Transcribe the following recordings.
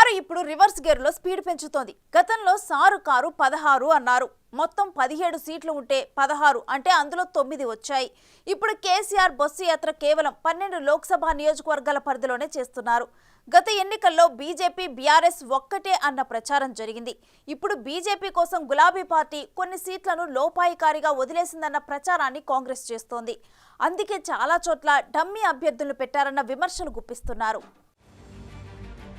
Car ఇప్పుడు reverse గేర్లో speed పెంచుతోంది. గతంలో సారు కారు 16 అన్నారు. మొత్తం 17 సీట్లు ఉంటే 16 అంటే అందులో 9 వచ్చాయి. ఇప్పుడు కేసీఆర్ బస్సు యాత్ర కేవలం 12 లోక్సభ నియోజకవర్గాల పరిధిలోనే చేస్తున్నారు. గత ఎన్నికల్లో బీజేపీ బీఆర్ఎస్ ఒక్కటే అన్న ప్రచారం జరిగింది. ఇప్పుడు బీజేపీ కోసం గులాబీ పార్టీ కొన్ని సీట్లను లోపాయికారిగా వదిలేసిందన్న ప్రచారాన్ని కాంగ్రెస్ చేస్తోంది. అందుకే చాలా చోట్ల డమ్మీ అభ్యర్థులను పెట్టారన్న విమర్శలు గుప్పిస్తున్నారు.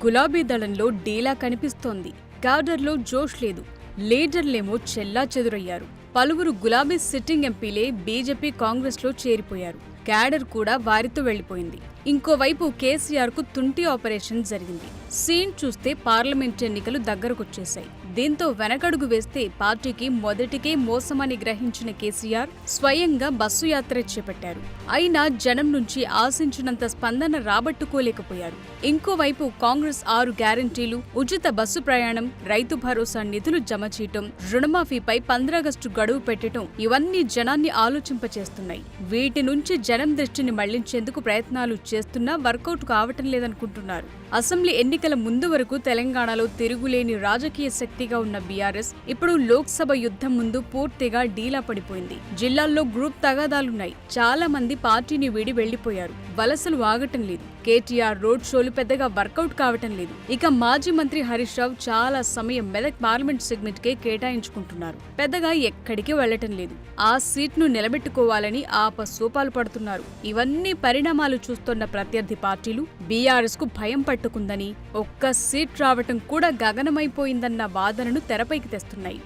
గులాబీ దళంలో డీలా కనిపిస్తోంది. క్యాడర్లో జోష్ లేదు. లీడర్లేమో చెల్లా చెదురయ్యారు. పలువురు గులాబీ సిట్టింగ్ ఎంపీలే బీజేపీ కాంగ్రెస్లో చేరిపోయారు. క్యాడర్ కూడా వారితో వెళ్లిపోయింది. ఇంకోవైపు కేసీఆర్ కు తుంటి ఆపరేషన్ జరిగింది. సీన్ చూస్తే పార్లమెంట్ ఎన్నికలు దగ్గరకొచ్చేశాయి. దీంతో వెనకడుగు వేస్తే పార్టీకి మొదటికే మోసమని గ్రహించిన కేసీఆర్ స్వయంగా బస్సు యాత్ర చేపట్టారు. అయినా జనం నుంచి ఆశించినంత స్పందన రాబట్టుకోలేకపోయారు. ఇంకోవైపు కాంగ్రెస్ 6 గ్యారంటీలు, ఉచిత బస్సు ప్రయాణం, రైతు భరోసా నిధులు జమ చేయటం, రుణమాఫీపై 15 ఆగస్టు గడువు పెట్టడం ఇవన్నీ జనాన్ని ఆలోచింపచేస్తున్నాయి. వీటి నుంచి జనం దృష్టిని మళ్లించేందుకు ప్రయత్నాలు చేస్తున్నా వర్కౌట్ కావటం లేదనుకుంటున్నారు. అసెంబ్లీ ఎన్నికల ముందు వరకు తెలంగాణలో తిరుగులేని రాజకీయ శక్తిగా ఉన్న బీఆర్ఎస్ ఇప్పుడు లోక్సభ యుద్ధం ముందు పూర్తిగా డీలా పడిపోయింది. జిల్లాల్లో గ్రూప్ తగాదాలున్నాయి. చాలా మంది పార్టీని వీడి వెళ్లిపోయారు. వలసలు ఆగటం లేదు. కేటీఆర్ రోడ్ షోలు పెద్దగా వర్కౌట్ కావటం లేదు. ఇక మాజీ మంత్రి హరీష్ రావు చాలా సమయం మెదక్ పార్లమెంట్ సెగ్మెంట్ కే కేటాయించుకుంటున్నారు. పెద్దగా ఎక్కడికి వెళ్లటం లేదు. ఆ సీట్ను నిలబెట్టుకోవాలని ఆపసోపాలు పడుతున్నారు. ఇవన్నీ పరిణామాలు చూస్తున్న ప్రత్యర్థి పార్టీలు బీఆర్ఎస్ కు భయం పట్టుకుందని, ఒక్క సీట్ రావటం కూడా గగనమైపోయిందన్న వాదనను తెరపైకి తెస్తున్నాయి.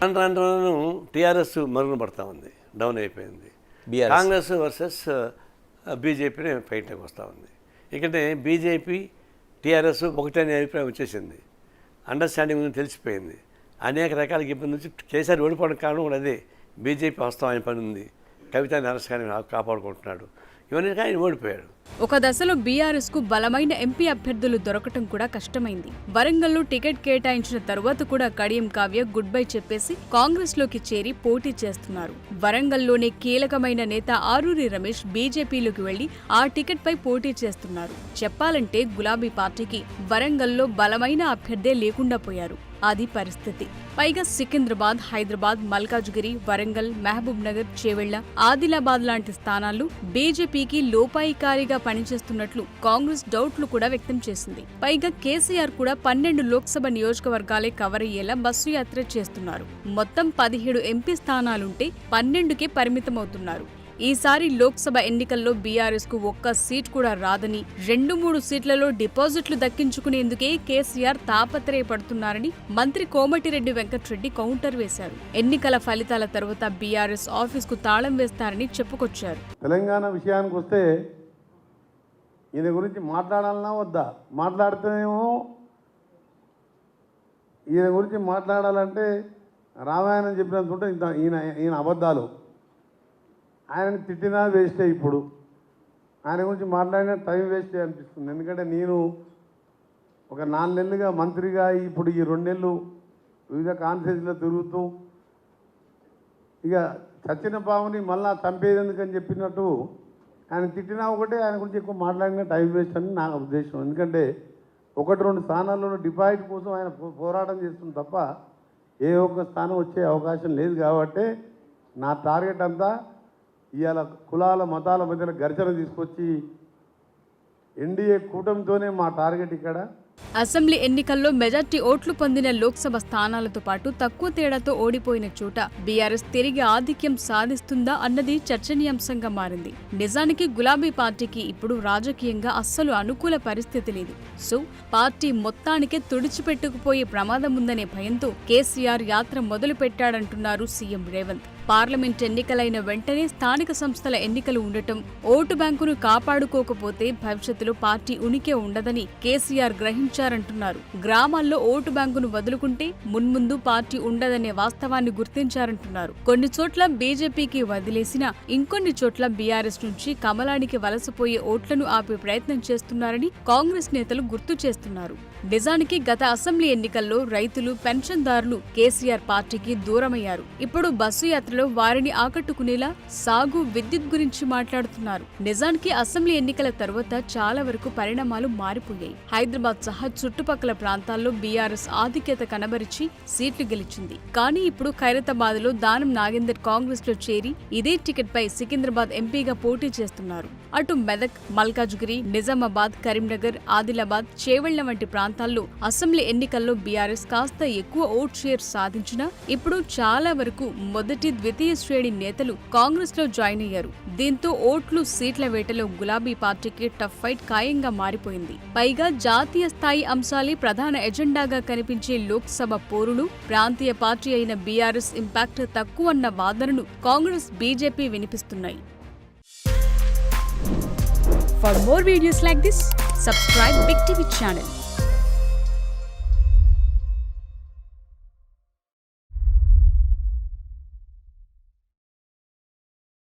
టీఆర్ఎస్ మరుగున పడతా ఉంది, డౌన్ అయిపోయింది. కాంగ్రెస్ వర్సెస్ బీజేపీని ఫైట్కి వస్తూ ఉంది. ఎందుకంటే బీజేపీ టీఆర్ఎస్ ఒకటే అనే అభిప్రాయం వచ్చేసింది. అండర్స్టాండింగ్ ఉందని తెలిసిపోయింది. అనేక రకాల ఇబ్బంది నుంచి కేసీఆర్ ఓడిపోవడం కారణం కూడా అదే. బీజేపీ వస్తామని పని ఉంది. కవితని నరస్కాన్ని కాపాడుకుంటున్నాడు. ఇవన్నీ ఆయన ఓడిపోయాడు. ఒక దశలో బీఆర్ఎస్ కు బలమైన ఎంపీ అభ్యర్థులు దొరకటం కూడా కష్టమైంది. వరంగల్లో టికెట్ కేటాయించిన తరువాత కూడా కడియం కావ్య గుడ్ బై చెప్పేసి కాంగ్రెస్ లోకి చేరి పోటీ చేస్తున్నారు. వరంగల్లోనే కీలకమైన నేత ఆరూరి రమేష్ బీజేపీలోకి వెళ్లి ఆ టికెట్ పై పోటీ చేస్తున్నారు. చెప్పాలంటే గులాబీ పార్టీకి వరంగల్లో బలమైన అభ్యర్థే లేకుండా పోయారు. అది పరిస్థితి. పైగా సికింద్రాబాద్, హైదరాబాద్, మల్కాజ్గిరి, వరంగల్, మహబూబ్ నగర్, చేవెళ్ల, ఆదిలాబాద్ లాంటి స్థానాల్లో బీజేపీకి లోపాయికారిగా పనిచేస్తున్నట్లు కాంగ్రెస్ డౌట్లు కూడా వ్యక్తం చేసింది. పైగా కేసీఆర్ కూడా 12 లోక్సభ నియోజకవర్గాలే కవర్ అయ్యేలా బస్సు యాత్ర చేస్తున్నారు. మొత్తం 17 ఎంపీ స్థానాలుంటే 12కే పరిమితమవుతున్నారు. ఈసారి లోక్సభ ఎన్నికల్లో బీఆర్ఎస్ కు ఒక్క సీట్ కూడా రాదని, 2-3 సీట్లలో డిపాజిట్లు దక్కించుకునేందుకే కేసీఆర్ తాపత్రయపడుతున్నారని మంత్రి కోమటిరెడ్డి వెంకటరెడ్డి కౌంటర్ వేశారు. ఎన్నికల ఫలితాల తర్వాత బీఆర్ఎస్ ఆఫీస్ కు తాళం వేస్తారని చెప్పుకొచ్చారు. తెలంగాణ విషయానికి వస్తే ఈయన గురించి మాట్లాడాలన్నా వద్దా? మాట్లాడితేనేమో ఈయన గురించి మాట్లాడాలంటే రామాయణం చెప్పినంత ఉంటే ఈయన అబద్ధాలు. ఆయనని తిట్టినా వేస్టే. ఇప్పుడు ఆయన గురించి మాట్లాడినా టైం వేస్టే అనిపిస్తుంది. ఎందుకంటే నేను ఒక 4 నెలలుగా మంత్రిగా ఇప్పుడు ఈ 2 నెలలు వివిధ కాన్ఫరెన్స్లో తిరుగుతూ ఇక చచ్చిన పాముని మళ్ళా చంపేది ఎందుకని చెప్పినట్టు ఆయన తిట్టినా ఒకటే, ఆయన గురించి ఎక్కువ మాట్లాడినా టైం వేస్ట్ అని నా ఉద్దేశం. ఎందుకంటే 1-2 స్థానాల్లో డిపాజిట్ కోసం ఆయన పోరాటం చేస్తుంది తప్ప ఏ ఒక్క స్థానం వచ్చే అవకాశం లేదు. కాబట్టి నా టార్గెట్ అంతా ఇవాళ కులాల మతాల మధ్యలో ఘర్షణ తీసుకొచ్చి ఎన్డీఏ కూటమితోనే మా టార్గెట్ ఇక్కడ. అసెంబ్లీ ఎన్నికల్లో మెజార్టీ ఓట్లు పొందిన లోక్సభ స్థానాలతో పాటు తక్కువ తేడాతో ఓడిపోయిన చోట బీఆర్ఎస్ తిరిగి ఆధిక్యం సాధిస్తుందా అన్నది చర్చనీయాంశంగా మారింది. నిజానికి గులాబీ పార్టీకి ఇప్పుడు రాజకీయంగా అస్సలు అనుకూల పరిస్థితి లేదు. సో పార్టీ మొత్తానికే తుడిచిపెట్టుకుపోయే ప్రమాదం ఉందనే భయంతో కేసీఆర్ యాత్ర మొదలు పెట్టాడంటున్నారు సీఎం రేవంత్. పార్లమెంట్ ఎన్నికలైన వెంటనే స్థానిక సంస్థల ఎన్నికలు ఉండటం, ఓటు బ్యాంకును కాపాడుకోకపోతే భవిష్యత్తులో పార్టీ ఉనికి ఉండదని కేసీఆర్ గ్రహించారంటున్నారు. గ్రామాల్లో ఓటు బ్యాంకును వదులుకుంటే మున్ముందు పార్టీ ఉండదనే వాస్తవాన్ని గుర్తించారంటున్నారు. కొన్ని చోట్ల బీజేపీకి వదిలేసినా ఇంకొన్ని చోట్ల బీఆర్ఎస్ నుంచి కమలానికి వలసపోయే ఓట్లను ఆపే ప్రయత్నం చేస్తున్నారని కాంగ్రెస్ నేతలు గుర్తు చేస్తున్నారు. నిజానికి గత అసెంబ్లీ ఎన్నికల్లో రైతులు, పెన్షన్దారులు కేసీఆర్ పార్టీకి దూరమయ్యారు. ఇప్పుడు బస్సు యాత్ర మాటలో వారిని ఆకట్టుకునేలా సాగు, విద్యుత్ గురించి మాట్లాడుతున్నారు. నిజానికి అసెంబ్లీ ఎన్నికల తర్వాత చాలా వరకు పరిణామాలు మారిపోయాయి. హైదరాబాద్ సహా చుట్టుపక్కల ప్రాంతాల్లో బీఆర్ఎస్ ఆధిక్యత కనబరిచి సీట్లు గెలిచింది. కానీ ఇప్పుడు ఖైరతాబాద్ లో దానం నాగేందర్ కాంగ్రెస్ లో చేరి ఇదే టికెట్ పై సికింద్రాబాద్ ఎంపీగా పోటీ చేస్తున్నారు. అటు మెదక్, మల్కాజ్గిరి, నిజామాబాద్, కరీంనగర్, ఆదిలాబాద్, చేవెళ్ల వంటి ప్రాంతాల్లో అసెంబ్లీ ఎన్నికల్లో బీఆర్ఎస్ కాస్త ఎక్కువ ఓట్ షేర్ సాధించినా ఇప్పుడు చాలా వరకు మొదటి, ద్వితీయ శ్రేణి నేతలు కాంగ్రెస్ లో జాయిన్ అయ్యారు. దీంతో ఓట్లు, సీట్ల వేటలో గులాబీ పార్టీకి టఫ్ ఫైట్ ఖాయంగా మారిపోయింది. పైగా జాతీయ స్థాయి అంశాలే ప్రధాన ఎజెండాగా కనిపించే లోక్సభ పోరును ప్రాంతీయ పార్టీ అయిన బీఆర్ఎస్ ఇంపాక్ట్ తక్కువన్న వాదనను కాంగ్రెస్, బీజేపీ వినిపిస్తున్నాయి. For more videos like this, subscribe Big TV channel.